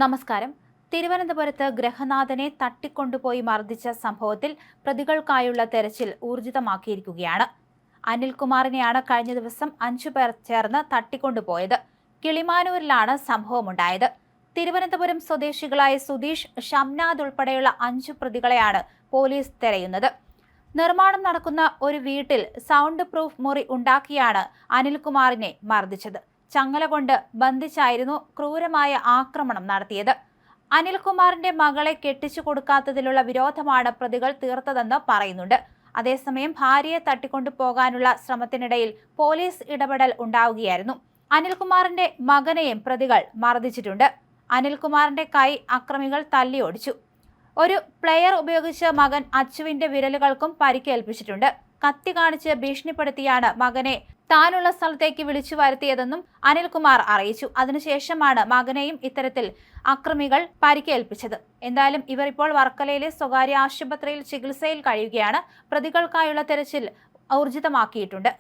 നമസ്കാരം. തിരുവനന്തപുരത്ത് ഗൃഹനാഥനെ തട്ടിക്കൊണ്ടുപോയി മർദ്ദിച്ച സംഭവത്തിൽ പ്രതികൾക്കായുള്ള തെരച്ചിൽ ഊർജിതമാക്കിയിരിക്കുകയാണ്. അനിൽകുമാറിനെയാണ് കഴിഞ്ഞ ദിവസം 5 പേർ ചേർന്ന് തട്ടിക്കൊണ്ടുപോയത്. കിളിമാനൂരിലാണ് സംഭവമുണ്ടായത്. തിരുവനന്തപുരം സ്വദേശികളായ സുധീഷ്, ഷംനാദ് ഉൾപ്പെടെയുള്ള 5 പ്രതികളെയാണ് പോലീസ് തെരയുന്നത്. നിർമ്മാണം നടക്കുന്ന ഒരു വീട്ടിൽ സൗണ്ട് പ്രൂഫ് മുറി ഉണ്ടാക്കിയാണ് അനിൽകുമാറിനെ മർദ്ദിച്ചത്. ചങ്ങല കൊണ്ട് ബന്ധിച്ചായിരുന്നു ക്രൂരമായ ആക്രമണം നടത്തിയത്. അനിൽകുമാറിന്റെ മകളെ കെട്ടിച്ചു കൊടുക്കാത്തതിലുള്ള വിരോധമാണ് പ്രതികൾ തീർത്തതെന്ന് പറയുന്നുണ്ട്. അതേസമയം ഭാര്യയെ തട്ടിക്കൊണ്ടു പോകാനുള്ള ശ്രമത്തിനിടയിൽ പോലീസ് ഇടപെടൽ ഉണ്ടാവുകയായിരുന്നു. അനിൽകുമാറിന്റെ മകനെയും പ്രതികൾ മർദ്ദിച്ചിട്ടുണ്ട്. അനിൽകുമാറിന്റെ കൈ അക്രമികൾ തല്ലിയൊടിച്ചു. ഒരു പ്ലെയർ ഉപയോഗിച്ച് മകൻ അച്ചുവിന്റെ വിരലുകൾക്കും പരിക്കേൽപ്പിച്ചിട്ടുണ്ട്. കത്തി കാണിച്ച് ഭീഷണിപ്പെടുത്തിയാണ് മകനെ താനുള്ള സ്ഥലത്തേക്ക് വിളിച്ചു വരുത്തിയതെന്നും അനിൽകുമാർ അറിയിച്ചു. അതിനുശേഷമാണ് മകനെയും ഇത്തരത്തിൽ അക്രമികൾ പരിക്കേൽപ്പിച്ചത്. എന്തായാലും ഇവർ ഇപ്പോൾ വർക്കലയിലെ സ്വകാര്യ ആശുപത്രിയിൽ ചികിത്സയിൽ കഴിയുകയാണ്. പ്രതികൾക്കായുള്ള തെരച്ചിൽ ഊർജിതമാക്കിയിട്ടുണ്ട്.